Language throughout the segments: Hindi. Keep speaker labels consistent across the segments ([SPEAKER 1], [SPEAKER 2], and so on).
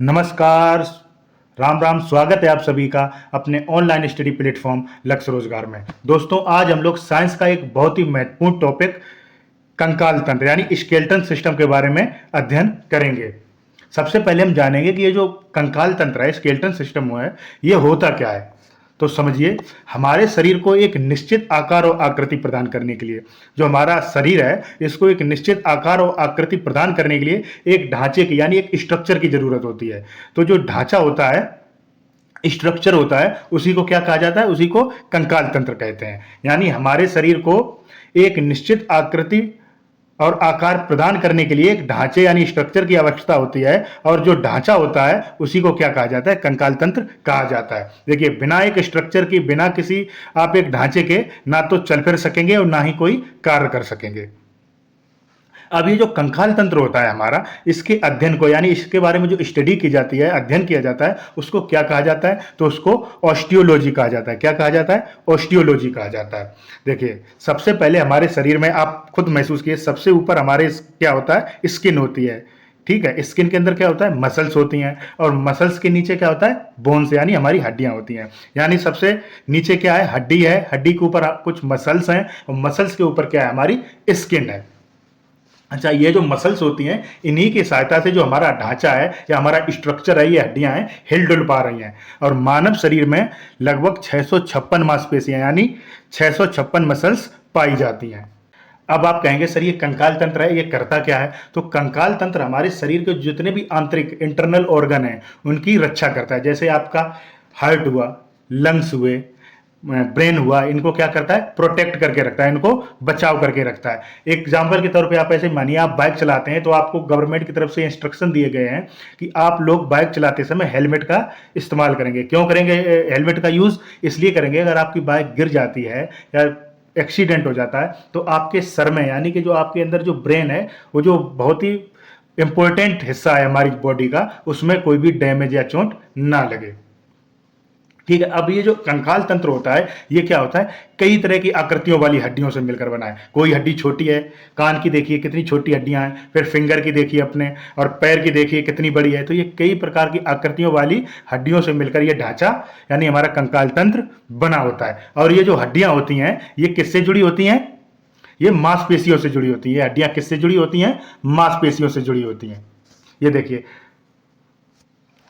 [SPEAKER 1] नमस्कार, राम राम। स्वागत है आप सभी का अपने ऑनलाइन स्टडी प्लेटफॉर्म लक्ष्य रोजगार में। दोस्तों, आज हम लोग साइंस का एक बहुत ही महत्वपूर्ण टॉपिक कंकाल तंत्र यानी स्केलेटन सिस्टम के बारे में अध्ययन करेंगे। सबसे पहले हम जानेंगे कि ये जो कंकाल तंत्र है, स्केलेटन सिस्टम है, ये होता क्या है। तो समझिए, हमारे शरीर को एक निश्चित आकार और आकृति प्रदान करने के लिए, जो हमारा शरीर है इसको एक निश्चित आकार और आकृति प्रदान करने के लिए एक ढांचे की यानी एक स्ट्रक्चर की जरूरत होती है। तो जो ढांचा होता है, स्ट्रक्चर होता है, उसी को क्या कहा जाता है? उसी को कंकाल तंत्र कहते हैं। यानी हमारे शरीर को एक निश्चित आकृति और आकार प्रदान करने के लिए एक ढांचे यानी स्ट्रक्चर की आवश्यकता होती है, और जो ढांचा होता है उसी को क्या कहा जाता है? कंकाल तंत्र कहा जाता है। देखिए, बिना एक स्ट्रक्चर की, बिना किसी आप एक ढांचे के ना तो चल फिर सकेंगे और ना ही कोई कार्य कर सकेंगे। अब ये जो कंकाल तंत्र होता है हमारा, इसके अध्ययन को यानी इसके बारे में जो स्टडी की जाती है, अध्ययन किया जाता है, उसको क्या कहा जाता है? तो उसको ऑस्टियोलॉजी कहा जाता है। क्या कहा जाता है? ऑस्टियोलॉजी कहा जाता है। देखिए, सबसे पहले हमारे शरीर में आप खुद महसूस किए, सबसे ऊपर हमारे क्या होता है? स्किन होती है। ठीक है, स्किन के अंदर क्या होता है? मसल्स होती हैं, और मसल्स के नीचे क्या होता है? बोन्स यानी हमारी हड्डियां होती हैं। यानी सबसे नीचे क्या है? हड्डी है, हड्डी के ऊपर कुछ मसल्स हैं, और मसल्स के ऊपर क्या है? हमारी स्किन है। अच्छा, ये जो मसल्स होती हैं, इन्हीं की सहायता से जो हमारा ढांचा है या हमारा स्ट्रक्चर है, ये हड्डियां हैं, हिल डुल पा रही हैं। और मानव शरीर में लगभग 656 मांसपेशियां यानी 656 मसल्स पाई जाती हैं। अब आप कहेंगे, सर ये कंकाल तंत्र है, ये करता क्या है? तो कंकाल तंत्र हमारे शरीर के जितने भी आंतरिक इंटरनल ऑर्गन हैं उनकी रक्षा करता है। जैसे आपका हार्ट हुआ, लंग्स हुए, ब्रेन हुआ, इनको क्या करता है? प्रोटेक्ट करके रखता है, इनको बचाव करके रखता है। एग्जाम्पल के तौर पे आप ऐसे मानिए, आप बाइक चलाते हैं तो आपको गवर्नमेंट की तरफ से इंस्ट्रक्शन दिए गए हैं कि आप लोग बाइक चलाते समय हेलमेट का इस्तेमाल करेंगे। क्यों करेंगे हेलमेट का यूज? इसलिए करेंगे, अगर आपकी बाइक गिर जाती है या एक्सीडेंट हो जाता है तो आपके सर में यानी कि जो आपके अंदर जो ब्रेन है, वो जो बहुत ही इंपॉर्टेंट हिस्सा है हमारी बॉडी का, उसमें कोई भी डैमेज या चोट ना लगे। ठीक है। अब ये जो कंकाल तंत्र होता है, ये क्या होता है? कई तरह की आकृतियों वाली हड्डियों से मिलकर बना है। कोई हड्डी छोटी है, कान की देखिए कितनी छोटी हड्डियां हैं, फिर फिंगर की देखिए अपने, और पैर की देखिए कितनी बड़ी है। तो ये कई प्रकार की आकृतियों वाली हड्डियों से मिलकर ये ढांचा यानी हमारा कंकाल तंत्र बना होता है। और ये जो हड्डियां होती हैं, ये किससे जुड़ी होती हैं? ये मांसपेशियों से जुड़ी होती है। हड्डियां किससे जुड़ी होती हैं? मांसपेशियों से जुड़ी होती हैं। ये देखिए,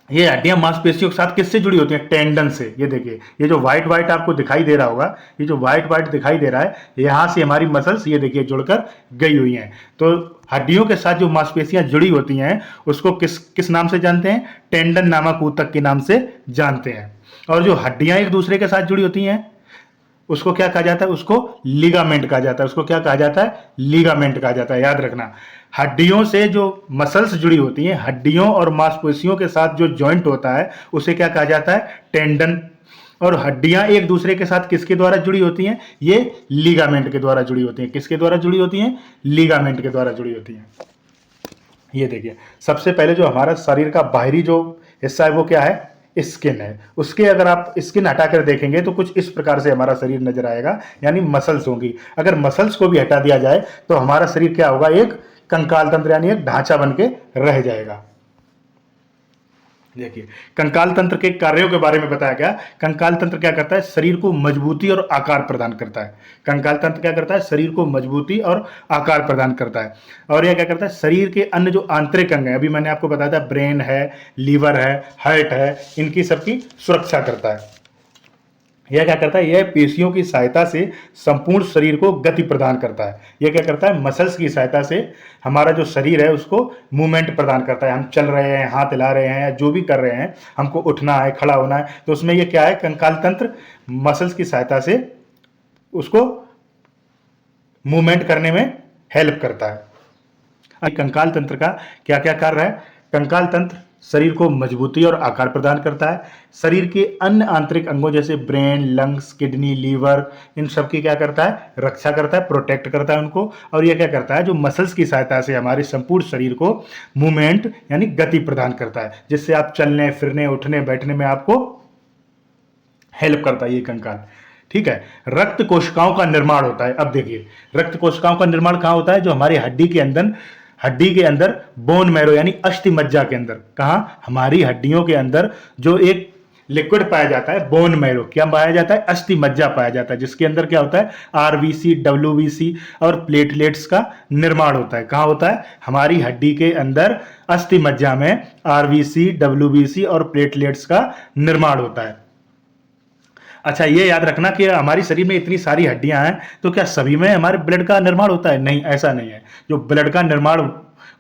[SPEAKER 1] ये हड्डियां मांसपेशियों के साथ किससे जुड़ी होती हैं? टेंडन से। ये देखिए, ये जो व्हाइट व्हाइट आपको दिखाई दे रहा होगा, ये जो व्हाइट व्हाइट दिखाई दे रहा है, यहां से हमारी मसल्स ये देखिए जुड़कर गई हुई हैं। तो हड्डियों के साथ जो मांसपेशियां जुड़ी होती हैं उसको किस किस नाम से जानते हैं? टेंडन नामक ऊतक के नाम से जानते हैं। और जो हड्डियां एक दूसरे के साथ जुड़ी होती हैं उसको क्या कहा जाता है? उसको लिगामेंट कहा जाता है। उसको क्या कहा जाता है? लिगामेंट कहा जाता है। याद रखना, हड्डियों से जो मसल्स जुड़ी होती हैं, हड्डियों और मांसपेशियों के साथ जो जॉइंट होता है उसे क्या कहा जाता है? टेंडन। और हड्डियां एक दूसरे के साथ किसके द्वारा जुड़ी होती हैं? ये लिगामेंट के द्वारा जुड़ी होती हैं। किसके द्वारा जुड़ी होती हैं? लिगामेंट के द्वारा जुड़ी होती हैं। ये देखिए, सबसे पहले जो हमारा शरीर का बाहरी जो हिस्सा है वो क्या है? स्किन है। उसके अगर आप स्किन हटाकर देखेंगे तो कुछ इस प्रकार से हमारा शरीर नजर आएगा, यानी मसल्स होंगी। अगर मसल्स को भी हटा दिया जाए तो हमारा शरीर क्या होगा? एक कंकाल तंत्र यानी एक ढांचा बन के रह जाएगा। देखिए, कंकाल तंत्र के कार्यों के बारे में बताया गया। कंकाल तंत्र क्या करता है? शरीर को मजबूती और आकार प्रदान करता है। कंकाल तंत्र क्या करता है? शरीर को मजबूती और आकार प्रदान करता है। और यह क्या करता है? शरीर के अन्य जो आंतरिक अंग है, अभी मैंने आपको बताया था, ब्रेन है, लीवर है, हार्ट है, इनकी सबकी सुरक्षा करता है। यह क्या करता है? यह पेशियों की सहायता से संपूर्ण शरीर को गति प्रदान करता है। यह क्या करता है? मसल्स की सहायता से हमारा जो शरीर है उसको मूवमेंट प्रदान करता है। हम चल रहे हैं, हाथ हिला रहे हैं, या जो भी कर रहे हैं, हमको उठना है, खड़ा होना है, तो उसमें यह क्या है? कंकाल तंत्र मसल्स की सहायता से उसको मूवमेंट करने में हेल्प करता है। कंकाल तंत्र का क्या क्या कार्य है? कंकाल तंत्र शरीर को मजबूती और आकार प्रदान करता है। शरीर के अन्य आंतरिक अंगों जैसे ब्रेन, लंग्स, किडनी, लीवर, इन सब की क्या करता है? रक्षा करता है, प्रोटेक्ट करता है उनको। और यह क्या करता है? जो मसल्स की सहायता से हमारे संपूर्ण शरीर को मूवमेंट यानी गति प्रदान करता है, जिससे आप चलने फिरने, उठने बैठने में आपको हेल्प करता है ये कंकाल। ठीक है। रक्त कोशिकाओं का निर्माण होता है। अब देखिए, रक्त कोशिकाओं का निर्माण कहाँ होता है? जो हमारी हड्डी के अंदर हड्डी के अंदर बोन मैरो यानी अस्थि मज्जा के अंदर, कहाँ, हमारी हड्डियों के अंदर जो एक लिक्विड पाया जाता है बोन मैरो, क्या पाया जाता है, अस्थि मज्जा पाया जाता है, जिसके अंदर क्या होता है आरबीसी, डब्ल्यूबीसी और प्लेटलेट्स का निर्माण होता है। कहाँ होता है, हमारी हड्डी के अंदर अस्थि मज्जा में आरबीसी, डब्ल्यूबीसी और प्लेटलेट्स का निर्माण होता है। अच्छा, ये याद रखना कि हमारी शरीर में इतनी सारी हड्डियां हैं, तो क्या सभी में हमारे ब्लड का निर्माण होता है? नहीं, ऐसा नहीं है। जो ब्लड का निर्माण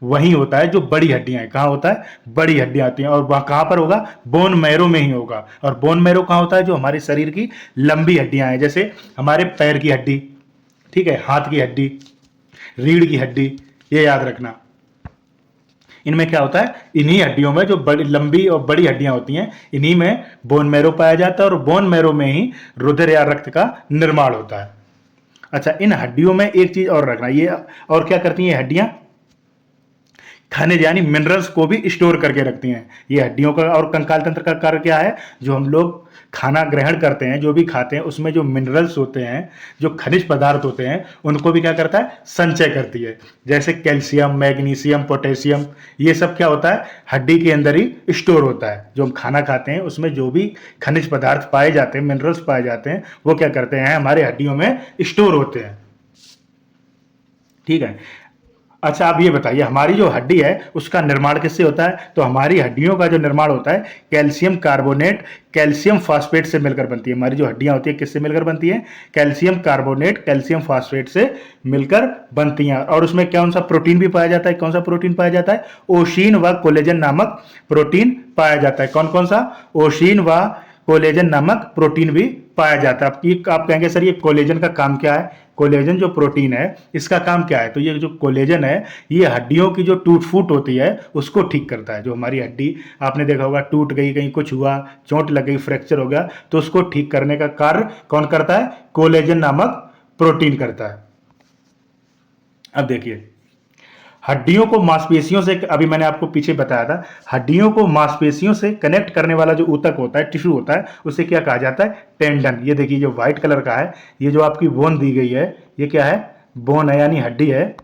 [SPEAKER 1] वही होता है जो बड़ी हड्डियां हैं। कहाँ होता है, बड़ी हड्डियां आती हैं, और वह कहाँ पर होगा, बोन मैरो में ही होगा। और बोन मैरो कहाँ होता है, जो हमारे शरीर की लंबी हड्डियां हैं, जैसे हमारे पैर की हड्डी, ठीक है, हाथ की हड्डी, रीढ़ की हड्डी, ये याद रखना। इनमें क्या होता है, इन्हीं हड्डियों में जो बड़ी लंबी और बड़ी हड्डियां होती हैं, इन्हीं में बोन मैरो पाया जाता है, और बोन मैरो में ही रुधिर या रक्त का निर्माण होता है। अच्छा, इन हड्डियों में एक चीज और रखना, ये और क्या करती हैं हड्डियां, खनिज यानी मिनरल्स को भी स्टोर करके रखती हैं। ये हड्डियों का और कंकाल तंत्र का कार्य क्या है, जो हम लोग खाना ग्रहण करते हैं, जो भी खाते हैं, उसमें जो मिनरल्स होते हैं, जो खनिज पदार्थ होते हैं, उनको भी क्या करता है, संचय करती है। जैसे कैल्शियम, मैग्नीशियम, पोटेशियम, ये सब क्या होता है, हड्डी के अंदर ही स्टोर होता है। जो हम खाना खाते हैं उसमें जो भी खनिज पदार्थ पाए जाते हैं, मिनरल्स पाए जाते हैं, वो क्या करते हैं, हमारे हड्डियों में स्टोर होते हैं। ठीक है। अच्छा, आप ये बताइए, हमारी जो हड्डी है उसका निर्माण किससे होता है? तो हमारी हड्डियों का जो निर्माण होता है कैल्शियम कार्बोनेट, कैल्शियम फास्फेट से मिलकर बनती है। हमारी जो हड्डियां होती है किससे मिलकर बनती है? कैल्शियम कार्बोनेट, कैल्शियम फास्फेट से मिलकर बनती हैं। और उसमें कौन सा प्रोटीन भी पाया जाता है? कौन सा प्रोटीन पाया जाता है? ओशीन व कोलेजन नामक प्रोटीन पाया जाता है। कौन कौन सा? ओशीन व कोलेजन नामक प्रोटीन भी पाया जाता है। आप कहेंगे सर ये कोलेजन का काम क्या है? कोलेजन जो प्रोटीन है इसका काम क्या है? तो ये जो कोलेजन है ये हड्डियों की जो टूट फूट होती है उसको ठीक करता है। जो हमारी हड्डी आपने देखा होगा टूट गई, कहीं कुछ हुआ, चोट लग गई, फ्रैक्चर हो गया, तो उसको ठीक करने का कार्य कौन करता है? कोलेजन नामक प्रोटीन करता है। अब देखिए, हड्डियों को मांसपेशियों से, अभी मैंने आपको पीछे बताया था, हड्डियों को मांसपेशियों से कनेक्ट करने वाला जो ऊतक होता है, टिश्यू होता है, उसे क्या कहा जाता है? टेंडन। ये देखिए जो व्हाइट कलर का है, ये जो आपकी बोन दी गई है, ये क्या है? बोन है यानी हड्डी है।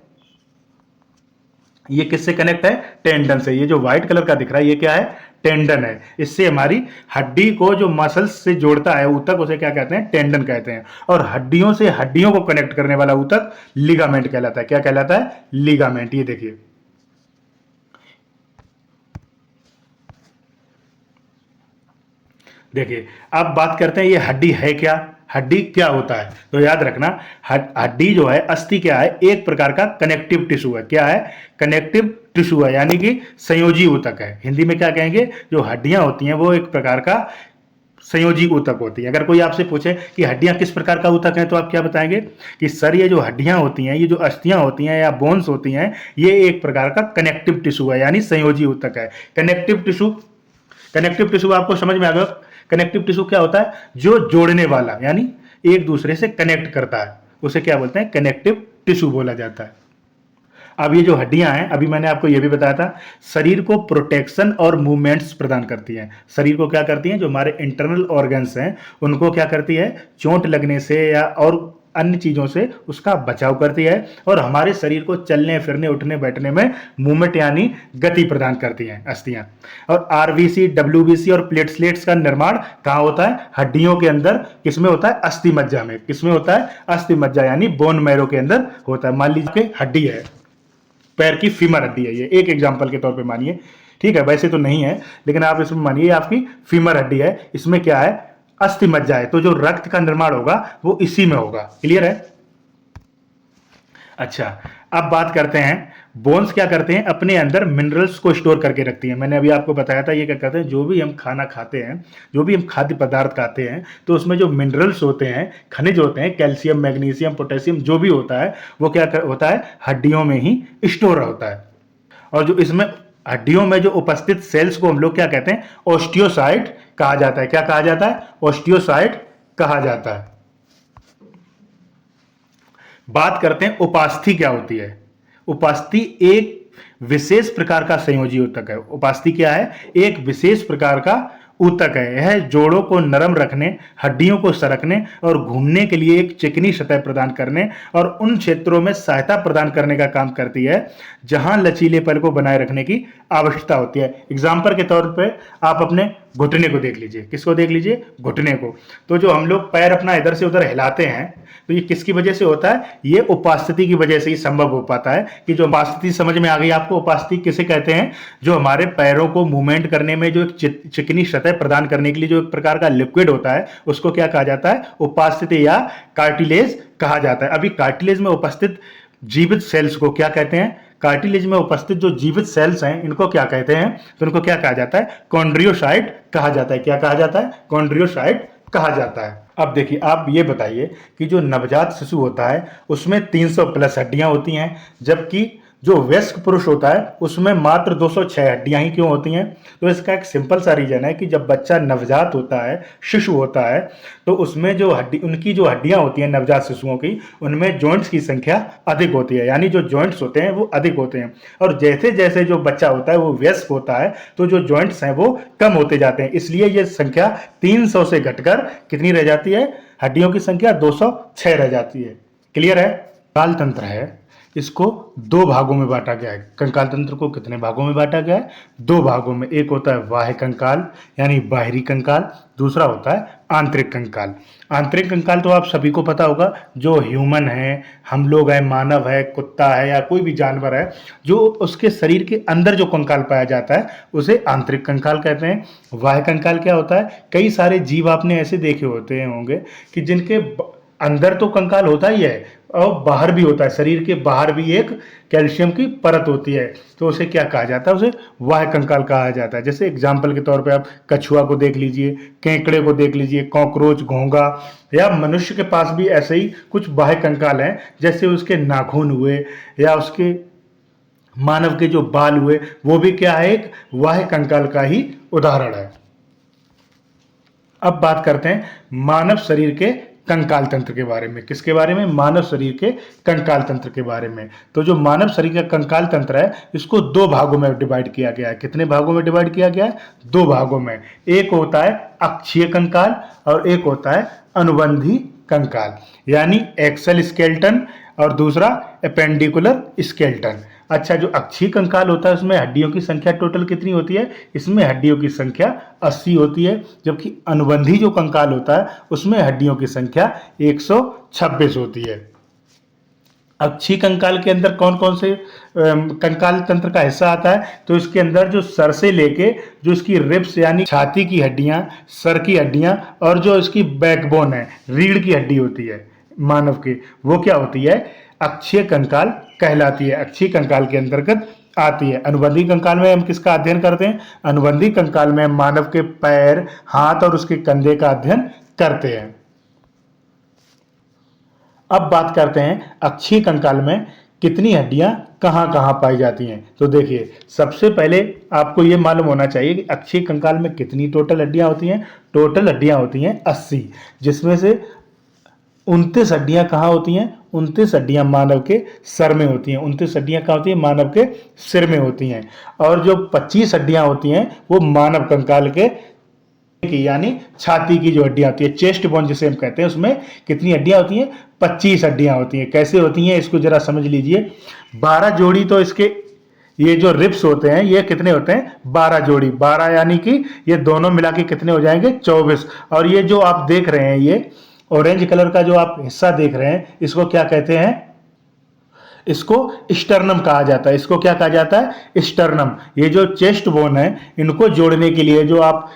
[SPEAKER 1] ये किससे कनेक्ट है? टेंडन से। ये जो व्हाइट कलर का दिख रहा है ये क्या है? टेंडन है। इससे हमारी हड्डी को जो मसल्स से जोड़ता है ऊतक, उसे क्या कहते हैं? टेंडन कहते हैं। और हड्डियों से हड्डियों को कनेक्ट करने वाला ऊतक लिगामेंट कहलाता है। क्या कहलाता है? लिगामेंट। ये देखिए, देखिए अब बात करते हैं ये हड्डी है क्या, हड्डी क्या होता है। तो याद रखना, हड्डी जो है, अस्थि क्या है? एक प्रकार का कनेक्टिव टिश्यू है। क्या है? कनेक्टिव टिश्यू है, यानी कि संयोजी ऊतक है। हिंदी में क्या कहेंगे? जो हड्डियां होती हैं वो एक प्रकार का संयोजी ऊतक होती है। अगर कोई आपसे पूछे कि हड्डियां किस प्रकार का ऊतक है, तो आप क्या बताएंगे कि सर ये जो हड्डियां होती हैं, ये जो अस्थियां होती हैं या बोन्स होती हैं, ये एक प्रकार का कनेक्टिव टिश्यू है, यानी संयोजी ऊतक है। कनेक्टिव टिश्यू आपको समझ में आ गया? कनेक्टिव टिश्यू क्या होता है? जो जोड़ने वाला, यानी एक दूसरे से कनेक्ट करता है, उसे क्या बोलते हैं? कनेक्टिव टिश्यू बोला जाता है। अब ये जो हड्डियां हैं, अभी मैंने आपको ये भी बताया था, शरीर को प्रोटेक्शन और मूवमेंट्स प्रदान करती हैं। शरीर को क्या करती हैं? जो हमारे इंटरनल ऑर्गन्स हैं उनको क्या करती है? चोट लगने से या और अन्य चीज़ों से उसका बचाव करती है, और हमारे शरीर को चलने फिरने, उठने बैठने में मूवमेंट यानी गति प्रदान करती हैं अस्थियां। और आरबीसी, डब्ल्यूबीसी और प्लेटलेट्स का निर्माण कहाँ होता है? हड्डियों के अंदर। किसमें होता है? अस्थि मज्जा में। किसमें होता है? अस्थि मज्जा यानी बोन मैरो के अंदर होता है। मान लीजिए हड्डी है, पैर की फीमर हड्डी है, ये एक एग्जाम्पल के तौर पे मानिए, ठीक है, वैसे तो नहीं है, लेकिन आप इसमें मानिए आपकी फीमर हड्डी है, इसमें क्या है? अस्थि मज्जा है। तो जो रक्त का निर्माण होगा वो इसी में होगा। क्लियर है? अच्छा, अब बात करते हैं, बोन्स क्या करते हैं? अपने अंदर मिनरल्स को स्टोर करके रखती हैं। मैंने अभी आपको बताया था, ये क्या करते हैं? जो भी हम खाना खाते हैं, जो भी हम खाद्य पदार्थ खाते हैं, तो उसमें जो मिनरल्स होते हैं, खनिज होते हैं, कैल्शियम, मैग्नीशियम, पोटेशियम, जो भी होता है, वो क्या होता है? हड्डियों में ही स्टोर होता है। और जो इसमें हड्डियों में जो उपस्थित सेल्स को हम लोग क्या कहते हैं? ओस्टियोसाइट कहा जाता है। क्या कहा जाता है? ओस्टियोसाइट कहा जाता है। बात करते हैं उपास्थि क्या होती है। उपास्थि एक विशेष प्रकार का संयोजी ऊतक है। उपास्थि क्या है? एक विशेष प्रकार का ऊतक है। यह जोड़ों को नरम रखने, हड्डियों को सरकने और घूमने के लिए एक चिकनी सतह प्रदान करने और उन क्षेत्रों में सहायता प्रदान करने का काम करती है जहां लचीलेपन को बनाए रखने की आवश्यकता होती है। एग्जाम्पल के तौर पे आप अपने घुटने को देख लीजिए। किसको देख लीजिए? घुटने को। तो जो हम लोग पैर अपना इधर से उधर हिलाते हैं, तो ये किसकी वजह से होता है? ये उपास्थिति की वजह से ही संभव हो पाता है। कि जो उपास्थिति समझ में आ गई आपको? उपास्थिति किसे कहते हैं? जो हमारे पैरों को मूवमेंट करने में जो एक चिकनी सतह प्रदान करने के लिए जो एक प्रकार का लिक्विड होता है, उसको क्या कहा जाता है? उपास्थिति या कार्टिलेज कहा जाता है। अभी कार्टिलेज में उपस्थित जीवित सेल्स को क्या कहते हैं? कार्टिलेज में उपस्थित जो जीवित सेल्स हैं, इनको क्या कहते हैं? तो इनको क्या कहा जाता है? कॉन्ड्रियोसाइट कहा जाता है। क्या कहा जाता है? कॉन्ड्रियोसाइट कहा जाता है। अब देखिए, आप ये बताइए कि जो नवजात शिशु होता है उसमें 300 प्लस हड्डियां होती हैं, जबकि जो वयस्क पुरुष होता है उसमें मात्र 206 हड्डियां ही क्यों होती हैं? तो इसका एक सिंपल सा रीजन है कि जब बच्चा नवजात होता है, शिशु होता है, तो उसमें जो उनकी जो हड्डियां होती हैं नवजात शिशुओं की, उनमें जॉइंट्स की संख्या अधिक होती है। यानी जो जॉइंट्स होते हैं वो अधिक होते हैं। और जैसे जैसे जो बच्चा होता है वो वयस्क होता है, तो जो जॉइंट्स हैं वो कम होते जाते हैं। इसलिए ये संख्या 300 से घटकर कितनी रह जाती है? हड्डियों की संख्या 206 रह जाती है। क्लियर है? कंकाल तंत्र है, इसको दो भागों में बांटा गया है। कंकाल तंत्र को कितने भागों में बांटा गया है? दो भागों में। एक होता है बाह्य कंकाल यानी बाहरी कंकाल, दूसरा होता है आंतरिक कंकाल। आंतरिक कंकाल तो आप सभी को पता होगा, जो ह्यूमन है, हम लोग हैं, मानव है, कुत्ता है या कोई भी जानवर है, जो उसके शरीर के अंदर जो कंकाल पाया जाता है उसे आंतरिक कंकाल कहते हैं। बाह्य कंकाल क्या होता है? कई सारे जीव आपने ऐसे देखे होते होंगे कि जिनके अंदर तो कंकाल होता ही है और बाहर भी होता है। शरीर के बाहर भी एक कैल्शियम की परत होती है, तो उसे क्या कहा जाता है? उसे बाह्य कंकाल कहा जाता है। जैसे एग्जाम्पल के तौर पे आप कछुआ को देख लीजिए, केकड़े को देख लीजिए, कॉकरोच, घोंगा, या मनुष्य के पास भी ऐसे ही कुछ बाह्य कंकाल हैं। जैसे उसके नाखून हुए या उसके मानव के जो बाल हुए, वो भी क्या है? एक बाह्य कंकाल का ही उदाहरण है। अब बात करते हैं मानव शरीर के कंकाल तंत्र के बारे में। किसके बारे में? मानव शरीर के कंकाल तंत्र के बारे में। तो जो मानव शरीर का कंकाल तंत्र है, इसको दो भागों में डिवाइड किया गया है। कितने भागों में डिवाइड किया गया है? दो भागों में। एक होता है अक्षीय कंकाल और एक होता है अनुबंधी कंकाल, यानी एक्सल स्केलेटन, और दूसरा एपेंडिकुलर स्केलेटन। अच्छा, जो अक्षीय कंकाल होता है उसमें हड्डियों की संख्या टोटल कितनी होती है? इसमें हड्डियों की संख्या 80 होती है। जबकि अनुबंधी जो कंकाल होता है उसमें हड्डियों की संख्या 126 होती है। अक्षीय कंकाल के अंदर कौन कौन से कंकाल तंत्र का हिस्सा आता है? तो इसके अंदर जो सर से लेके जो इसकी रिब्स यानी छाती की हड्डियां, सर की हड्डियां, और जो इसकी बैकबोन है, रीढ़ की हड्डी होती है मानव की, वो क्या होती है? अक्षीय कंकाल कहलाती है। अक्षीय कंकाल के अंतर्गत आती है। अनुबंधी कंकाल में हम किसका अध्ययन करते हैं? अनुबंधी कंकाल में हम मानव के पैर, हाथ और उसके कंधे का अध्ययन करते हैं। अब बात करते हैं अक्षीय कंकाल में कितनी हड्डियां कहां कहां पाई जाती हैं। तो देखिए, सबसे पहले आपको यह मालूम होना चाहिए कि अक्षीय कंकाल में कितनी टोटल हड्डियां होती हैं। टोटल हड्डियां होती हैं 80, जिसमें से 29 हड्डियां कहाँ होती हैं? 29 हड्डियां मानव के सर में होती हैं। 29 हड्डियां कहाँ होती हैं? मानव के सिर में होती हैं। और जो 25 हड्डियां होती हैं वो मानव कंकाल के की यानी छाती की जो हड्डियां होती है, चेस्ट बोन जिसे हम कहते हैं, उसमें कितनी हड्डियां होती हैं? 25 हड्डियां होती हैं। कैसे होती हैं इसको जरा समझ लीजिए। 12 जोड़ी तो इसके ये जो रिब्स होते हैं ये कितने होते हैं? 12 जोड़ी। 12 यानी कि ये दोनों मिला के कितने हो जाएंगे? 24। और ये जो आप देख रहे हैं, ये ऑरेंज कलर का जो आप हिस्सा देख रहे हैं, इसको क्या कहते हैं? इसको स्टर्नम कहा जाता है। इसको क्या कहा जाता है? स्टर्नम। ये जो चेस्ट बोन है, इनको जोड़ने के लिए जो आप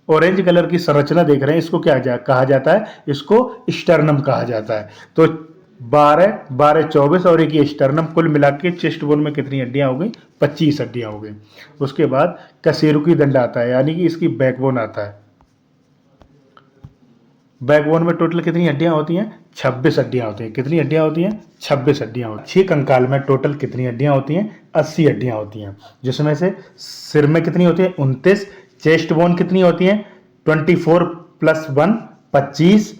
[SPEAKER 1] ऑरेंज कलर की संरचना देख रहे हैं, इसको क्या कहा जाता है? इसको स्टर्नम कहा जाता है। तो 12, 12, 24 और एक ये स्टर्नम, कुल मिला के चेस्ट बोन में कितनी हड्डियां हो गई? 25 हड्डियां हो गई। उसके बाद कशेरुकी दंड आता है, यानी कि इसकी बैकबोन आता है। बैकबोन में टोटल कितनी हड्डियां होती हैं? 26 हड्डियां होती हैं। कितनी हड्डियां होती हैं? 26 हड्डियां होती हैं। अक्षीय कंकाल में टोटल कितनी हड्डियां होती हैं? 80 हड्डियां होती हैं, जिसमें से सिर में कितनी होती है? 29। चेस्ट बोन कितनी होती है? 24 + 1 25।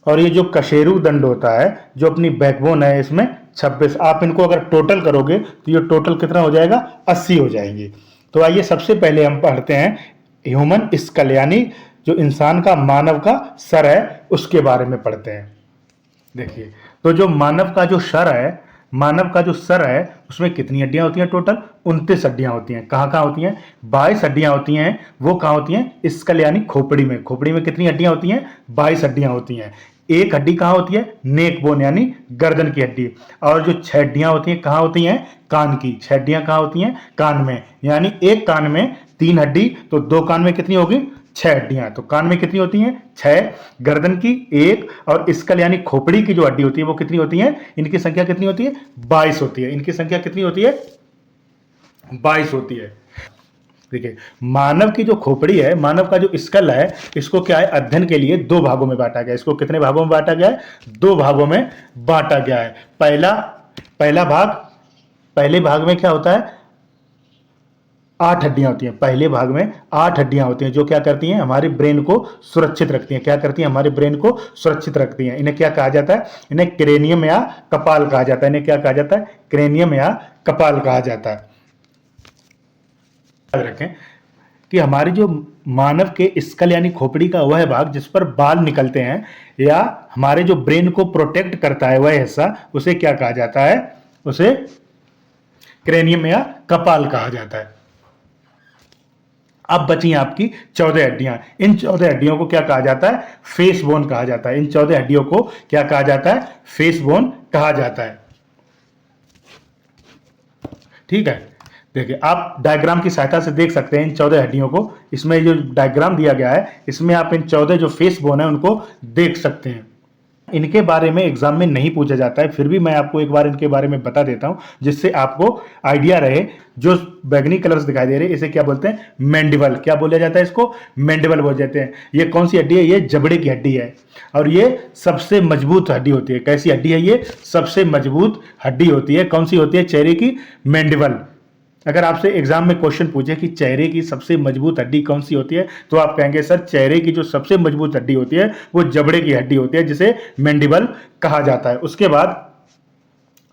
[SPEAKER 1] और ये जो कशेरु दंड होता है, जो अपनी बैकबोन है, इसमें 26। आप इनको अगर टोटल करोगे तो ये टोटल कितना हो जाएगा? 80 हो जाएंगे। तो आइए सबसे पहले हम पढ़ते हैं ह्यूमन स्कल यानी जो इंसान का, मानव का सर है, उसके बारे में पढ़ते हैं। देखिए, तो जो मानव का जो सर है, मानव का जो सर है उसमें कितनी हड्डियां होती हैं? टोटल 29 हड्डियां होती हैं। कहाँ कहाँ होती हैं? 22 हड्डियां होती हैं। वो कहाँ होती हैं? स्कल यानी खोपड़ी में। खोपड़ी में कितनी हड्डियां होती हैं? 22 हड्डियां होती हैं। एक हड्डी कहाँ होती है? नेक बोन यानी गर्दन की हड्डी। और जो 6 हड्डियां होती हैं कहाँ होती हैं? कान की। 6 हड्डियां कहाँ होती हैं? कान में। यानी एक कान में 3 हड्डी, तो 2 कान में कितनी होगी? 6 हड्डियां। तो कान में कितनी होती हैं? 6। गर्दन की 1, और स्कल यानी खोपड़ी की जो हड्डी होती है वो कितनी होती है? इनकी संख्या कितनी होती है? 22 होती है। इनकी संख्या कितनी होती है? 22 होती है। देखिए, मानव की जो खोपड़ी है, मानव का जो स्कल है, इसको क्या है? अध्ययन के लिए 2 भागों में बांटा गया है। इसको कितने भागों में बांटा गया है? 2 भागों में बांटा गया है। पहला भाग, पहले भाग में क्या होता है? 8 हड्डियां होती हैं। पहले भाग में 8 हड्डियां होती हैं जो क्या करती हैं? हमारे ब्रेन को सुरक्षित रखती हैं। क्या करती हैं? हमारे ब्रेन को सुरक्षित रखती हैं। इन्हें क्या कहा जाता है? इन्हें क्रेनियम या कपाल कहा जाता है। इन्हें क्या कहा जाता है? क्रेनियम या कपाल कहा जाता है। याद रखें कि हमारी जो मानव के स्कल यानी खोपड़ी का वह भाग जिस पर बाल निकलते हैं या हमारे जो ब्रेन को प्रोटेक्ट करता है वह हिस्सा, उसे क्या कहा जाता है? उसे क्रेनियम या कपाल कहा जाता है। अब बची आपकी 14 हड्डियां। इन 14 हड्डियों को क्या कहा जाता है? फेस बोन कहा जाता है। इन 14 हड्डियों को क्या कहा जाता है? फेस बोन कहा जाता है। ठीक है, देखिए, आप डायग्राम की सहायता से देख सकते हैं इन 14 हड्डियों को। इसमें जो डायग्राम दिया गया है, इसमें आप इन 14 जो फेस बोन है उनको देख सकते हैं। इनके बारे में एग्जाम में नहीं पूछा जाता है, फिर भी मैं आपको एक बार इनके बारे में बता देता हूं जिससे आपको आइडिया रहे। जो बैगनी कलर्स दिखाई दे रहे हैं इसे क्या बोलते हैं? मैंडिबल। क्या बोला जाता है इसको? मैंडिबल बोल जाते हैं। ये कौन सी हड्डी है? ये जबड़े की हड्डी है और ये सबसे मजबूत हड्डी होती है। कैसी हड्डी है ये? सबसे मजबूत हड्डी होती है। कौन सी होती है? चेहरे की मैंडिबल। अगर आपसे एग्जाम में क्वेश्चन पूछे कि चेहरे की सबसे मजबूत हड्डी कौन सी होती है, तो आप कहेंगे सर चेहरे की जो सबसे मजबूत हड्डी होती है वो जबड़े की हड्डी होती है जिसे मैंडिबल कहा जाता है। उसके बाद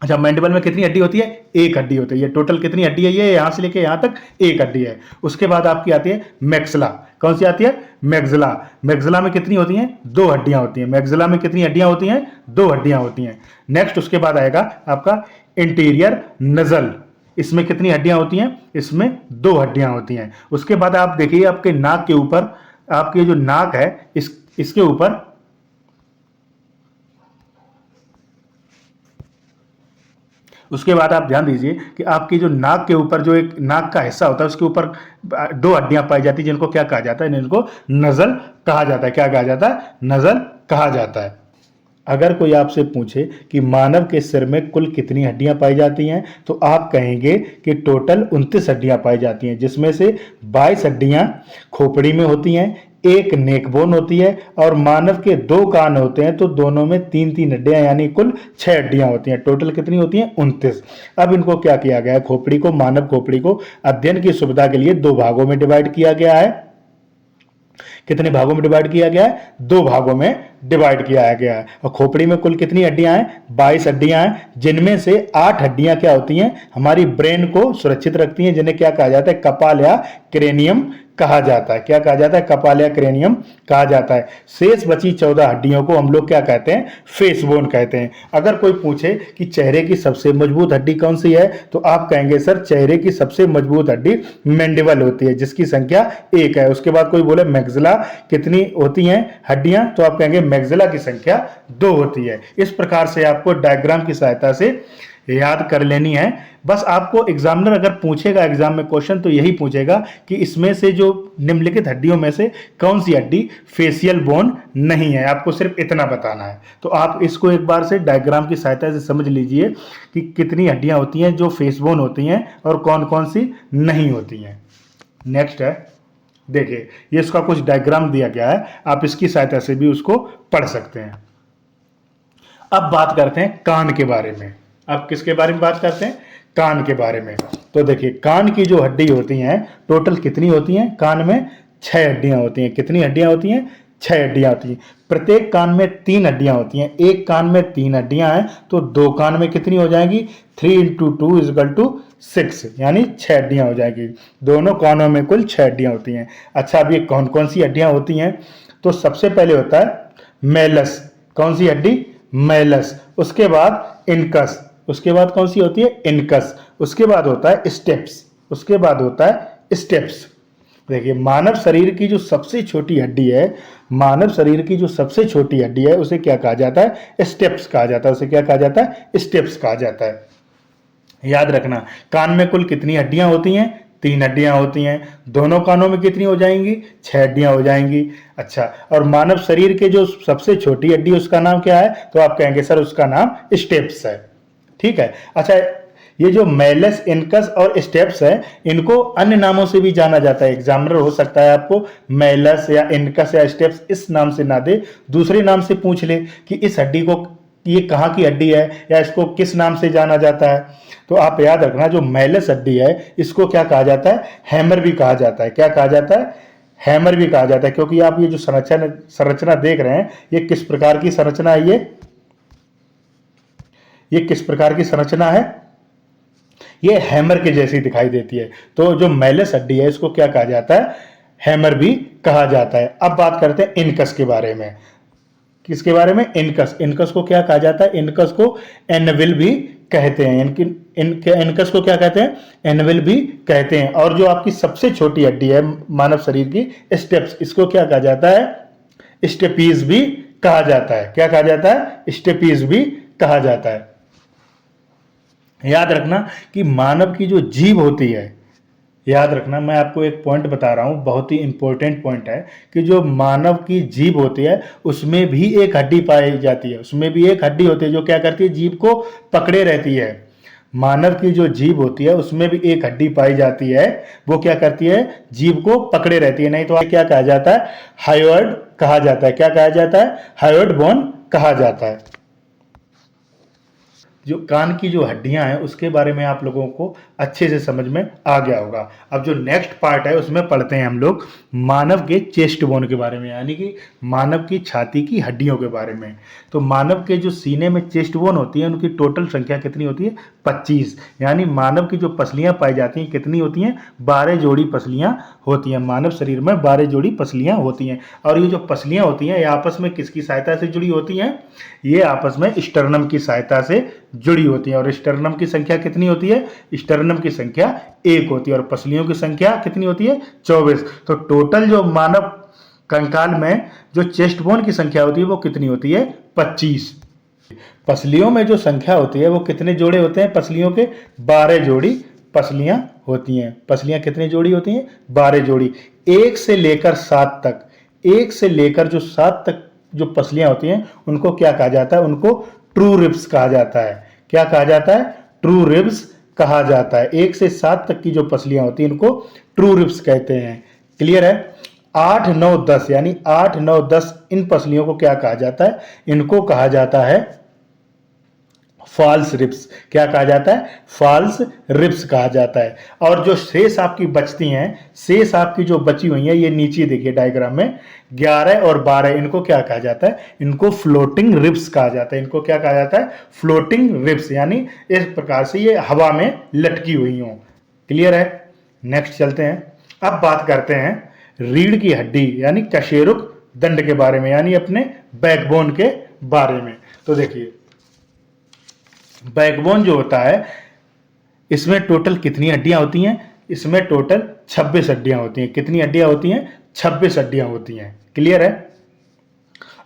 [SPEAKER 1] अच्छा, मैंडिबल में कितनी हड्डी होती है? एक हड्डी होती है। ये टोटल कितनी हड्डी है? ये यहां से लेके यहां तक एक हड्डी है। उसके बाद आपकी आती है मैक्सिला। कौन सी आती है? मैक्सिला। मैक्सिला में कितनी होती हैं? 2 हड्डियां होती हैं। मैक्सिला में कितनी हड्डियां होती हैं? 2 हड्डियां होती हैं। नेक्स्ट उसके बाद आएगा आपका इंटीरियर नजल। इसमें कितनी हड्डियां होती हैं? इसमें 2 हड्डियां होती हैं। उसके बाद आप देखिए आपके नाक के ऊपर, आपके जो नाक है इसके ऊपर उसके बाद आप ध्यान दीजिए कि आपकी जो नाक के ऊपर जो एक नाक का हिस्सा होता है उसके ऊपर 2 हड्डियां पाई जाती है जिनको क्या कहा जाता है? इनको नजल कहा जाता है। क्या कहा जाता है? नजल कहा जाता है। अगर कोई आपसे पूछे कि मानव के सिर में कुल कितनी हड्डियां पाई जाती हैं, तो आप कहेंगे कि टोटल 29 हड्डियां पाई जाती हैं, जिसमें से 22 हड्डियां खोपड़ी में होती हैं, एक नेकबोन होती है और मानव के 2 कान होते हैं, तो दोनों में 3-3 हड्डियां यानी कुल 6 हड्डियां होती हैं। टोटल कितनी होती हैं? 29। अब इनको क्या किया गया है? खोपड़ी को, मानव खोपड़ी को अध्ययन की सुविधा के लिए 2 भागों में डिवाइड किया गया है। कितने भागों में डिवाइड किया गया है? 2 भागों में डिवाइड किया गया है। और खोपड़ी में कुल कितनी हड्डियां हैं? 22 हड्डियां हैं, जिनमें से 8 हड्डियां क्या होती हैं? हमारी ब्रेन को सुरक्षित रखती हैं, जिन्हें क्या कहा जाता है? कपाल या क्रेनियम कहा जाता है। क्या कहा जाता है? कपाल या क्रेनियम कहा जाता है। शेष बची 14 हड्डियों को हम लोग क्या कहते हैं? फेस बोन कहते हैं। अगर कोई पूछे कि चेहरे की सबसे मजबूत हड्डी कौन सी है, तो आप कहेंगे सर चेहरे की सबसे मजबूत हड्डी मैंडिबल होती है जिसकी संख्या 1 है। उसके बाद कोई बोले मैक्सिला कितनी होती हैं हड्डियां, तो आप कहेंगे मैक्सिला की संख्या 2 होती है। इस प्रकार से आपको डायग्राम की सहायता से याद कर लेनी है। बस आपको एग्जामिनर अगर पूछेगा एग्जाम में क्वेश्चन, तो यही पूछेगा कि इसमें से जो निम्नलिखित हड्डियों में से कौन सी हड्डी फेशियल बोन नहीं है, आपको सिर्फ इतना बताना है। तो आप इसको एक बार से डायग्राम की सहायता से समझ लीजिए कि कितनी हड्डियां होती हैं जो फेस बोन होती हैं और कौन कौन सी नहीं होती हैं। नेक्स्ट है, देखिए ये इसका कुछ डायग्राम दिया गया है, आप इसकी सहायता से भी उसको पढ़ सकते हैं। अब बात करते हैं कान के बारे में। अब किसके बारे में बात करते हैं? कान के बारे में। तो देखिए कान की जो हड्डी होती हैं टोटल कितनी होती हैं? कान में 6 हड्डियां होती हैं। कितनी हड्डियां होती हैं? 6 हड्डियां होती हैं। प्रत्येक कान में 3 हड्डियां होती हैं। एक कान में 3 हड्डियां हैं तो 2 कान में कितनी हो जाएंगी? 3 × 2 = 6 यानी 6 हड्डियां हो जाएगी। दोनों कानों में कुल 6 हड्डियां होती हैं। अच्छा, अब ये कौन कौन सी हड्डियां होती हैं? तो सबसे पहले होता है मेलस। कौन सी हड्डी? मेलस। उसके बाद इनकस। उसके बाद कौन सी होती है? इनकस। उसके बाद होता है स्टेप्स। उसके बाद होता है स्टेप्स। देखिए, मानव शरीर की जो सबसे छोटी हड्डी है, मानव शरीर की जो सबसे छोटी हड्डी है, उसे क्या कहा जाता है? स्टेप्स कहा जाता है। उसे क्या कहा जाता है? स्टेप्स कहा जाता है। याद रखना, कान में कुल कितनी हड्डियां होती हैं? 3 हड्डियां होती हैं। दोनों कानों में कितनी हो जाएंगी? 6 हड्डियां हो जाएंगी। अच्छा, और मानव शरीर के जो सबसे छोटी हड्डी उसका नाम क्या है? तो आप कहेंगे सर उसका नाम स्टेप्स है। ठीक है। अच्छा, ये जो मेलस, इनकस और स्टेप्स है, इनको अन्य नामों से भी जाना जाता है। एग्जामिनर हो सकता है आपको मेलस या इनकस या स्टेप्स इस नाम से ना दे, दूसरे नाम से पूछ ले कि इस हड्डी को, ये कहाँ की हड्डी है या इसको किस नाम से जाना जाता है। तो आप याद रखना, जो मेलस हड्डी है इसको क्या कहा जाता है? हैमर भी कहा जाता है। क्या कहा जाता है? हैमर भी कहा जाता है। क्योंकि आप ये जो संरचना देख रहे हैं, ये किस प्रकार की संरचना है? ये किस प्रकार की संरचना है? ये हैमर के जैसी दिखाई देती है। तो जो मेलस हड्डी है इसको क्या कहा जाता है? हैमर भी कहा जाता है। अब बात करते हैं इनकस के बारे में। किसके बारे में? इनकस। इनकस को क्या कहा जाता है? इनकस को एनविल भी कहते हैं। इनकस को क्या कहते हैं? एनविल भी कहते हैं। और जो आपकी सबसे छोटी हड्डी है मानव शरीर की, स्टेप्स, इसको क्या कहा जाता है? स्टेपीज भी कहा जाता है। क्या कहा जाता है? स्टेपीज भी कहा जाता है। याद रखना कि मानव की जो जीभ होती है, याद रखना, मैं आपको एक पॉइंट बता रहा हूं, बहुत ही इंपॉर्टेंट पॉइंट है कि जो मानव की जीभ होती है उसमें भी एक हड्डी पाई जाती है। उसमें भी एक हड्डी होती है जो क्या करती है? जीभ को पकड़े रहती है। मानव की जो जीभ होती है उसमें भी एक हड्डी पाई जाती है। वो क्या करती है? जीभ को पकड़े रहती है। नहीं तो क्या कहा जाता है? हायोइड कहा जाता है। क्या कहा जाता है? हायोइड बोन कहा जाता है। जो कान की जो हड्डियां हैं उसके बारे में आप लोगों को अच्छे से समझ में आ गया होगा। अब जो नेक्स्ट पार्ट है उसमें पढ़ते हैं हम लोग मानव के चेस्ट बोन के बारे में, यानी कि मानव की छाती की हड्डियों के बारे में। तो मानव के जो सीने में चेस्ट बोन होती है उनकी टोटल संख्या कितनी होती है? 25। यानी मानव की जो पसलियां पाई जाती हैं कितनी होती हैं? 12 जोड़ी पसलियां होती हैं। मानव शरीर में 12 जोड़ी पसलियां होती हैं। और ये जो पसलियां होती हैं ये आपस में किसकी सहायता से जुड़ी होती हैं? ये आपस में स्टर्नम की सहायता से जुड़ी होती है। और स्टर्नम की संख्या कितनी होती है? स्टर्नम की संख्या 1 होती है। और पसलियों की संख्या कितनी होती है? 24। तो टोटल जो मानव कंकाल में जो चेस्ट बोन की संख्या होती है वो कितनी होती है? 25। पसलियों में जो संख्या होती है वो कितने जोड़े होते हैं? पसलियों के 12 जोड़ी पसलियां होती हैं। पसलियां कितनी जोड़ी होती हैं? 12 जोड़ी। 1 से लेकर 7 तक, 1 से लेकर जो 7 तक जो पसलियां होती हैं उनको क्या कहा जाता है? उनको ट्रू रिब्स कहा जाता है। क्या कहा जाता है? ट्रू रिब्स कहा जाता है। 1 से 7 तक की जो पसलियां होती हैं इनको ट्रू रिब्स कहते हैं। क्लियर है? 8, 9, 10 यानी 8, 9, 10 इन पसलियों को क्या कहा जाता है? इनको कहा जाता है फॉल्स रिब्स। क्या कहा जाता है? फॉल्स रिब्स कहा जाता है। और जो शेष आपकी बचती हैं, शेष आपकी जो बची हुई हैं, ये नीचे देखिए डायग्राम में 11 और 12, इनको क्या कहा जाता है? इनको फ्लोटिंग रिब्स कहा जाता है। इनको क्या कहा जाता है? फ्लोटिंग रिब्स, यानी इस प्रकार से ये हवा में लटकी हुई हों। क्लियर है? नेक्स्ट चलते हैं। अब बात करते हैं रीढ़ की हड्डी यानी कशेरुक दंड के बारे में, यानी अपने बैकबोन के बारे में। तो देखिए, बैकबोन जो होता है इसमें टोटल कितनी हड्डियां होती हैं? इसमें टोटल 26 हड्डियां होती हैं। कितनी हड्डियां होती हैं? 26 हड्डियां होती हैं। क्लियर है?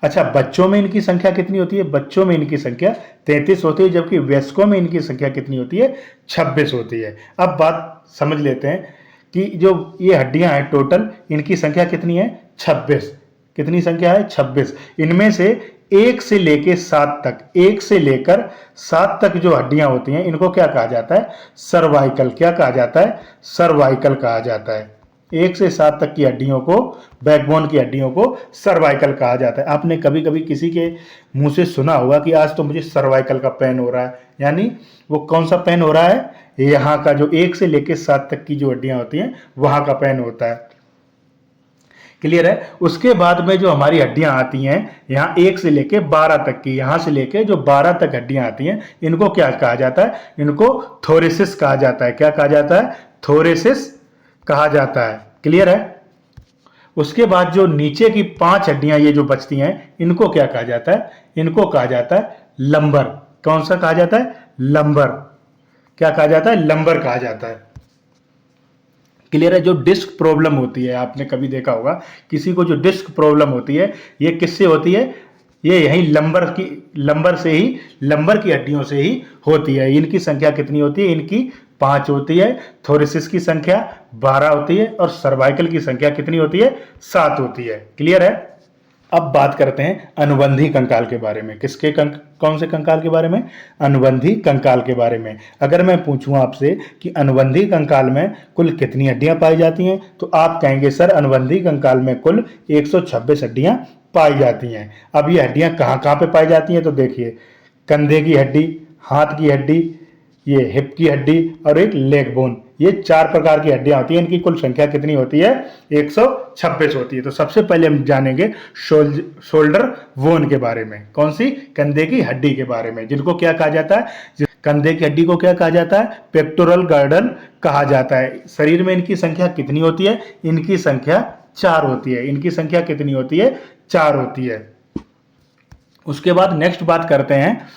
[SPEAKER 1] अच्छा, बच्चों में इनकी संख्या कितनी होती है? बच्चों में इनकी संख्या 33 होती है, जबकि वयस्कों में इनकी संख्या कितनी होती है? 26 होती है। अब बात समझ लेते हैं कि जो ये हड्डियां हैं टोटल, इनकी संख्या कितनी है? 26। कितनी संख्या है? 26। इनमें से 1 से लेकर 7 तक, 1 से लेकर 7 तक जो हड्डियां होती हैं इनको क्या कहा जाता है? सर्वाइकल। क्या कहा जाता है? सर्वाइकल कहा जाता है। 1 से 7 तक की हड्डियों को, बैकबोन की हड्डियों को सर्वाइकल कहा जाता है। आपने कभी कभी किसी के मुंह से सुना होगा कि आज तो मुझे सर्वाइकल का पेन हो रहा है, यानी वो कौन सा पेन हो रहा है? यहाँ का जो 1 से लेकर 7 तक की जो हड्डियां होती हैं वहां का पेन होता है। क्लियर है। उसके बाद में जो हमारी हड्डियां आती हैं यहाँ 1 से लेके 12 तक की, यहाँ से लेके जो 12 तक हड्डियां आती हैं इनको क्या कहा जाता है? इनको थोरेसिस कहा जाता है। क्या कहा जाता है? थोरेसिस कहा जाता है। क्लियर है। उसके बाद जो नीचे की 5 हड्डियां ये जो बचती हैं इनको क्या कहा जाता है? इनको कहा जाता है लंबर। कौन सा कहा जाता है? लंबर। क्या कहा जाता है? लंबर कहा जाता है। क्लियर है। जो डिस्क प्रॉब्लम होती है, आपने कभी देखा होगा किसी को जो डिस्क प्रॉब्लम होती है, ये किससे होती है? ये यही लंबर की हड्डियों से ही होती है। इनकी संख्या कितनी होती है? इनकी 5 होती है। थोरेसिस की संख्या 12 होती है और सर्वाइकल की संख्या कितनी होती है? 7 होती है। क्लियर है। अब बात करते हैं अनुबंधी कंकाल के बारे में। किसके कौन से कंकाल के बारे में? अनुबंधी कंकाल के बारे में। अगर मैं पूछूं आपसे कि अनुबंधी कंकाल में कुल कितनी हड्डियां पाई जाती हैं, तो आप कहेंगे सर अनुबंधी कंकाल में कुल 126 हड्डियां पाई जाती हैं। अब ये हड्डियां कहाँ कहाँ पे पाई जाती हैं? तो देखिए, कंधे की हड्डी, हाथ की हड्डी, ये हिप की हड्डी और एक लेग बोन, ये 4 प्रकार की हड्डियां होती हैं। इनकी कुल संख्या कितनी होती है? 126 होती है। तो सबसे पहले हम जानेंगे शोल्डर बोन के बारे में। कौन सी? कंधे की हड्डी के बारे में, जिनको क्या कहा जाता है? कंधे की हड्डी को क्या कहा जाता है? पेक्टोरल गर्डल कहा जाता है। शरीर में इनकी संख्या कितनी होती है? इनकी संख्या 4 होती है। इनकी संख्या कितनी होती है? 4 होती है। उसके बाद नेक्स्ट बात करते हैं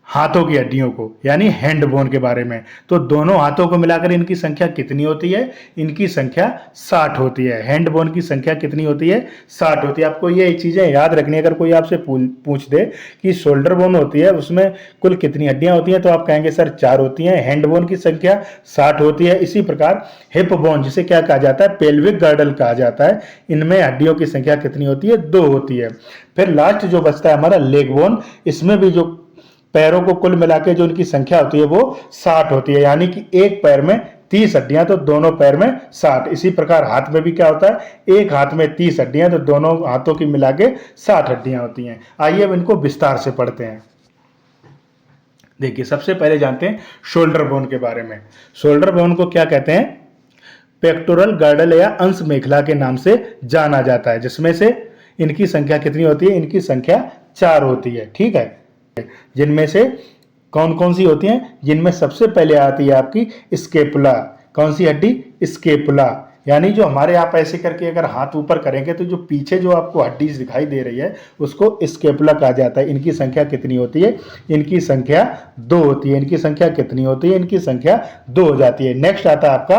[SPEAKER 1] हाथों की हड्डियों को, यानी हैंड बोन के बारे में। तो दोनों हाथों को मिलाकर इनकी संख्या कितनी होती है? इनकी संख्या 60 होती है। हैंड बोन की संख्या कितनी होती है? 60 होती है। आपको ये चीजें याद रखनी। अगर कोई आपसे पूछ दे कि शोल्डर बोन होती है उसमें कुल कितनी हड्डियां होती हैं, तो आप कहेंगे सर 4 होती हैं। हैंड बोन की संख्या 60 होती है। इसी प्रकार हिप बोन, जिसे क्या कहा जाता है? पेल्विक गर्डल कहा जाता है, इनमें हड्डियों की संख्या कितनी होती है? 2 होती है। फिर लास्ट जो बचता है हमारा लेग बोन, इसमें भी जो पैरों को कुल मिला के जो उनकी संख्या होती है वो 60 होती है। यानी कि एक पैर में 30 हड्डियां तो दोनों पैर में 60। इसी प्रकार हाथ में भी क्या होता है? एक हाथ में 30 हड्डियां तो दोनों हाथों की मिला के 60 हड्डियां होती हैं। आइए अब इनको विस्तार से पढ़ते हैं। देखिए, सबसे पहले जानते हैं शोल्डर बोन के बारे में। शोल्डर बोन को क्या कहते हैं? पेक्टोरल गर्डल या अंश मेखला के नाम से जाना जाता है, जिसमें से इनकी संख्या कितनी होती है? इनकी संख्या 4 होती है। ठीक है। जिनमें से कौन कौन सी होती हैं? जिनमें सबसे पहले आती है आपकी स्केपुला। कौन सी हड्डी? स्केपुला। यानी जो हमारे आप ऐसे करके अगर हाथ ऊपर करेंगे तो जो पीछे जो आपको हड्डी दिखाई दे रही है उसको स्केपुला कहा जाता है। इनकी संख्या कितनी होती है? इनकी संख्या 2 होती है। इनकी संख्या कितनी होती है? इनकी संख्या 2 हो जाती है। नेक्स्ट आता है आपका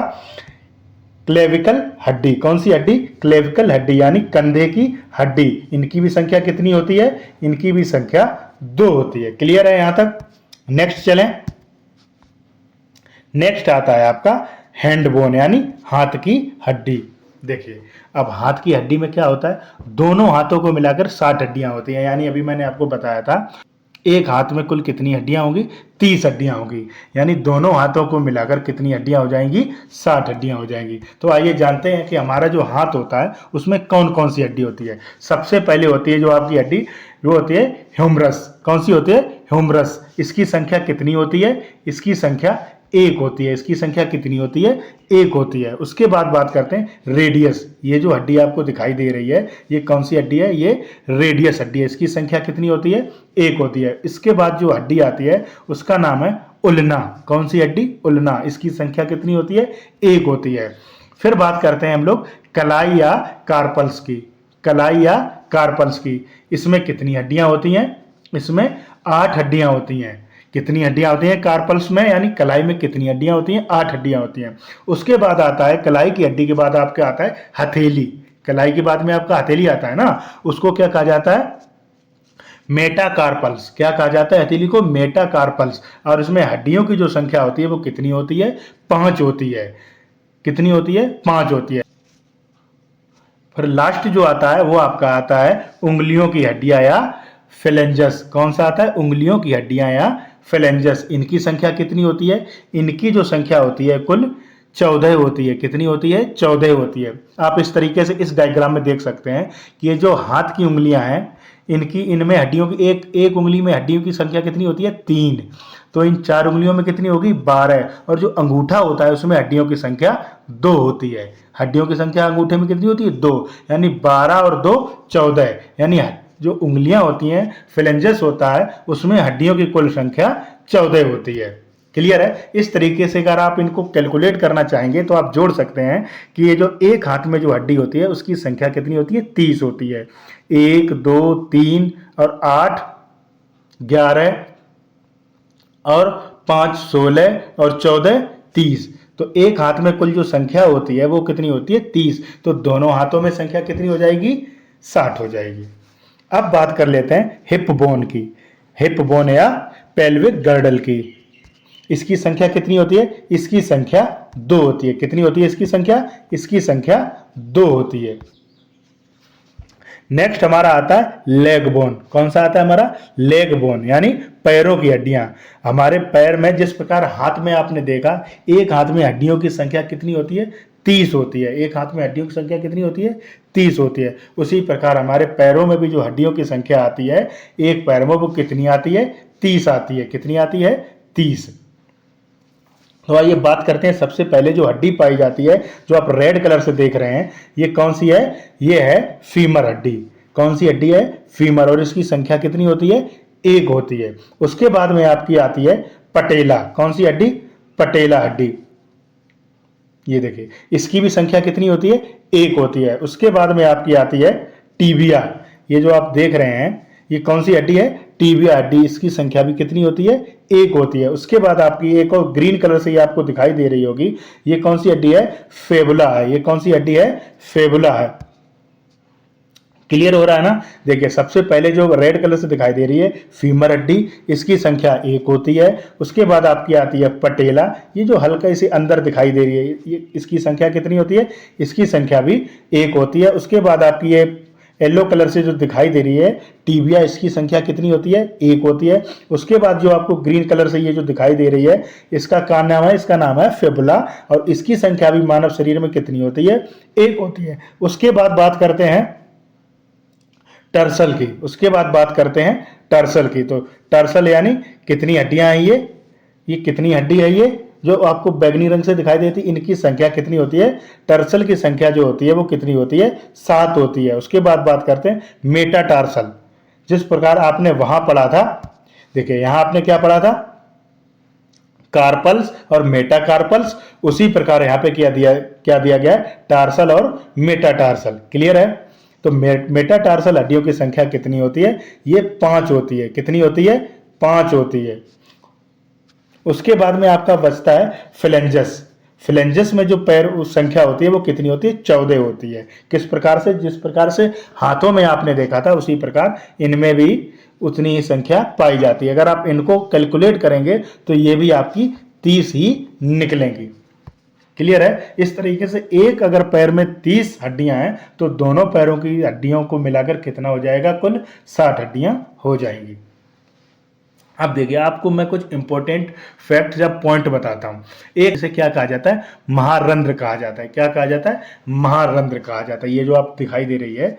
[SPEAKER 1] क्लेविकल हड्डी। कौन सी हड्डी? क्लेविकल हड्डी, यानी कंधे की हड्डी। इनकी भी संख्या कितनी होती है? इनकी भी संख्या 2 होती है। क्लियर है यहां तक? नेक्स्ट चलें। नेक्स्ट आता है आपका हैंड बोन, यानी हाथ की हड्डी। देखिए, अब हाथ की हड्डी में क्या होता है? दोनों हाथों को मिलाकर 60 हड्डियां होती हैं। यानी अभी मैंने आपको बताया था एक हाथ में कुल कितनी हड्डियां होंगी? 30 हड्डियां होंगी। यानी दोनों हाथों को मिलाकर कितनी हड्डियां हो जाएंगी? 60 हड्डियां हो जाएंगी। तो आइए जानते हैं कि हमारा जो हाथ होता है उसमें कौन कौन सी हड्डी होती है। सबसे पहले होती है जो आपकी हड्डी, वो होती है ह्यूमरस। कौन सी होती है? ह्यूमरस। इसकी संख्या कितनी होती है? इसकी संख्या 1 होती है। इसकी संख्या कितनी होती है? 1 होती है। उसके बाद बात करते हैं रेडियस। ये जो हड्डी आपको दिखाई दे रही है ये कौन सी हड्डी है? ये रेडियस हड्डी है। इसकी संख्या कितनी होती है? 1 होती है। इसके बाद जो हड्डी आती है उसका नाम है उल्ना। कौन सी हड्डी? उल्ना। इसकी संख्या कितनी होती है? 1 होती है। फिर बात करते हैं हम लोग कलाई या कार्पल्स की। कलाई या कार्पल्स की, इसमें कितनी हड्डियां होती हैं? इसमें 8 हड्डियां होती हैं। कितनी हड्डियां होती हैं कार्पल्स में, यानी कलाई में कितनी हड्डियां होती हैं? 8 हड्डियां होती हैं। उसके बाद आता है कलाई की हड्डी के बाद आपके आता है हथेली। कलाई के बाद में आपका हथेली आता है ना, उसको क्या कहा जाता है? मेटाकार्पल्स। क्या कहा जाता है? हथेली को मेटाकार्पल्स। और इसमें हड्डियों की जो संख्या होती है वो कितनी होती है? 5 होती है। कितनी होती है? 5 होती है। फिर लास्ट जो आता है वो आपका आता है उंगलियों की हड्डियां या फेलेंजस। कौन सा आता है? उंगलियों की हड्डियां या फेलेंजस। इनकी संख्या कितनी होती है? इनकी जो संख्या होती है कुल 14 होती है। कितनी होती है? 14 होती है। आप इस तरीके से इस डायग्राम में देख सकते हैं कि ये जो हाथ की उंगलियां हैं, इनमें हड्डियों की एक उंगली में हड्डियों की संख्या कितनी होती है? 3। तो इन 4 उंगलियों में कितनी होगी? 12। और जो अंगूठा होता है उसमें हड्डियों की संख्या 2 होती है। हड्डियों की संख्या अंगूठे में कितनी होती है? 2। यानी 12 और 2 14। यानी जो उंगलियां होती हैं, फिलेंजस होता है, उसमें हड्डियों की कुल संख्या 14 होती है। क्लियर है? इस तरीके से अगर आप इनको कैलकुलेट करना चाहेंगे तो आप जोड़ सकते हैं कि ये जो एक हाथ में जो हड्डी होती है उसकी संख्या कितनी होती है? 30 होती है। 1 2 3 और 8 11 और 5 16 और 14 30। तो एक हाथ में कुल जो संख्या होती है वो कितनी होती है? 30। तो दोनों हाथों में संख्या कितनी हो जाएगी? 60 हो जाएगी। अब बात कर लेते हैं हिप बोन की। हिप बोन या पेल्विक गर्डल की। इसकी संख्या कितनी होती है? इसकी संख्या 2 होती है। कितनी होती है इसकी संख्या? इसकी संख्या 2 होती है। नेक्स्ट हमारा आता है लेग बोन। कौन सा आता है हमारा? लेग बोन, यानी पैरों की हड्डियां। हमारे पैर में जिस प्रकार हाथ में आपने देखा, एक हाथ में हड्डियों की संख्या कितनी होती है? 30 होती है। एक हाथ में हड्डियों की संख्या कितनी होती है? 30 होती है। उसी प्रकार हमारे पैरों में भी जो हड्डियों की संख्या आती है, एक पैर में वो कितनी आती है? 30 आती है। कितनी आती है? 30। तो आइए बात करते हैं। सबसे पहले जो हड्डी पाई जाती है, जो आप रेड कलर से देख रहे हैं, ये कौन सी है? ये है फीमर हड्डी। कौन सी हड्डी है? फीमर। और इसकी संख्या कितनी होती है? 1 होती है। उसके बाद में आपकी आती है पटेला। कौन सी हड्डी? पटेला हड्डी। ये देखिए, इसकी भी संख्या कितनी होती है? 1 होती है। उसके बाद में आपकी आती है टीबिया। ये जो आप देख रहे हैं, ये कौन सी हड्डी है? टीबिया हड्डी। इसकी संख्या भी कितनी होती है? 1 होती है। उसके बाद आपकी एक और ग्रीन कलर से ये आपको दिखाई दे रही होगी, ये कौन सी हड्डी है? फेबुला है। ये कौन सी हड्डी है? फेबुला है। क्लियर हो रहा है ना? देखिए, सबसे पहले जो रेड कलर से दिखाई दे रही है फीमर हड्डी, इसकी संख्या 1 होती है। उसके बाद आपकी आती है पटेला। ये जो हल्का इसे अंदर दिखाई दे रही है, ये इसकी संख्या कितनी होती है? इसकी संख्या भी 1 होती है। उसके बाद आपकी ये येलो कलर से जो दिखाई दे रही है टीबिया, इसकी संख्या कितनी होती है? 1 होती है। उसके बाद जो आपको ग्रीन कलर से ये जो दिखाई दे रही है, इसका क्या नाम है? इसका नाम है फेबुला। और इसकी संख्या भी मानव शरीर में कितनी होती है? 1 होती है। उसके बाद बात करते हैं टर्सल की। उसके बाद बात करते हैं टर्सल की। तो टर्सल यानी कितनी हड्डियां हैं? ये कितनी हड्डी है? ये जो आपको बैगनी रंग से दिखाई देती है, इनकी संख्या कितनी होती है? टर्सल की संख्या जो होती है वो कितनी होती है? 7 होती है। उसके बाद बात करते हैं मेटाटार्सल। जिस प्रकार आपने वहां पढ़ा था, देखिए यहां आपने क्या पढ़ा था? कार्पल्स और मेटाकार्पल्स। उसी प्रकार यहां पे क्या दिया गया है? टार्सल और मेटाटार्सल। क्लियर है? तो मेटाटार्सल हड्डियों की संख्या कितनी होती है? ये 5 होती है। कितनी होती है? 5 होती है। उसके बाद में आपका बचता है फिलेंजस। फिलेंजस में जो पैर संख्या होती है वो कितनी होती है? 14 होती है। किस प्रकार से? जिस प्रकार से हाथों में आपने देखा था उसी प्रकार इनमें भी उतनी ही संख्या पाई जाती है। अगर आप इनको कैलकुलेट करेंगे तो ये भी आपकी 30 ही निकलेंगी। क्लियर है? इस तरीके से एक अगर पैर में 30 हड्डियां हैं तो दोनों पैरों की हड्डियों को मिलाकर कितना हो जाएगा? कुल 60 हड्डियां हो जाएंगी। अब देखिए, आपको मैं कुछ इंपॉर्टेंट फैक्ट या पॉइंट बताता हूं। एक से क्या कहा जाता है? महारंध्र कहा जाता है। क्या कहा जाता है? महारंध्र कहा जाता है। ये जो आप दिखाई दे रही है,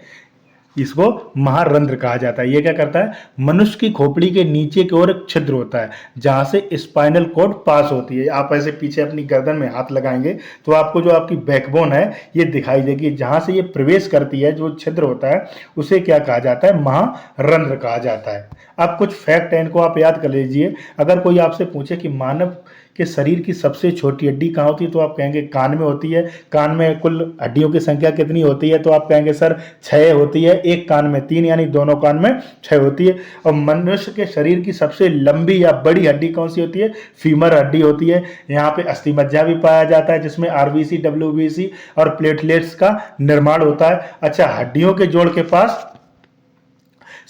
[SPEAKER 1] इसको महारंध्र कहा जाता है। ये क्या करता है? मनुष्य की खोपड़ी के नीचे की ओर एक छिद्र होता है जहां से स्पाइनल कॉर्ड पास होती है। आप ऐसे पीछे अपनी गर्दन में हाथ लगाएंगे तो आपको जो आपकी बैकबोन है ये दिखाई देगी। जहां से ये प्रवेश करती है, जो छिद्र होता है, उसे क्या कहा जाता है? महारंध्र कहा जाता है। अब कुछ फैक्ट है, इनको आप याद कर लीजिए। अगर कोई आपसे पूछे कि मानव के शरीर की सबसे छोटी हड्डी कहाँ होती है, तो आप कहेंगे कान में होती है। कान में कुल हड्डियों की संख्या कितनी होती है? तो आप कहेंगे सर 6 होती है। एक कान में 3, यानी दोनों कान में 6 होती है। और मनुष्य के शरीर की सबसे लंबी या बड़ी हड्डी कौन सी होती है? फीमर हड्डी होती है। यहाँ पे अस्थि मज्जा भी पाया जाता है जिसमें आरबीसी, डब्ल्यूबीसी और प्लेटलेट्स का निर्माण होता है। अच्छा, हड्डियों के जोड़ के पास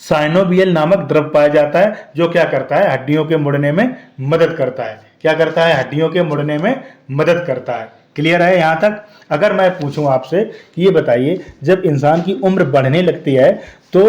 [SPEAKER 1] साइनोवियल नामक द्रव पाया जाता है जो क्या करता है? हड्डियों के मुड़ने में मदद करता है। क्या करता है? हड्डियों के मुड़ने में मदद करता है। क्लियर है यहां तक? अगर मैं पूछूं आपसे कि ये बताइए, जब इंसान की उम्र बढ़ने लगती है तो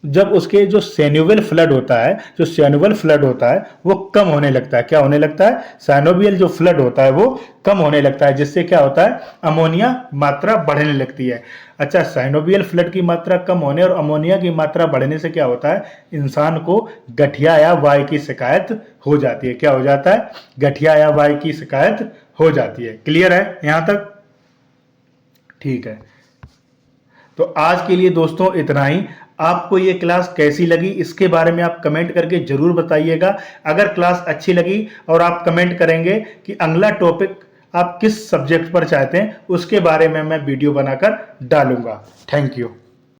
[SPEAKER 1] जब उसके जो सैनोवियल फ्लड होता है, जो सैनोवियल फ्लड होता है वो कम होने लगता है। क्या होने लगता है? सैनोवियल जो फ्लड होता है वो कम होने लगता है, जिससे क्या होता है? अमोनिया मात्रा बढ़ने लगती है। अच्छा, सैनोवियल फ्लड की मात्रा कम होने और अमोनिया की मात्रा बढ़ने से क्या होता है? इंसान को गठिया या वायु की शिकायत हो जाती है। क्या हो जाता है? गठिया या वायु की शिकायत हो जाती है। क्लियर है यहां तक? ठीक है, तो आज के लिए दोस्तों इतना ही। आपको ये क्लास कैसी लगी इसके बारे में आप कमेंट करके जरूर बताइएगा। अगर क्लास अच्छी लगी और आप कमेंट करेंगे कि अगला टॉपिक आप किस सब्जेक्ट पर चाहते हैं, उसके बारे में मैं वीडियो बनाकर डालूंगा। Thank you.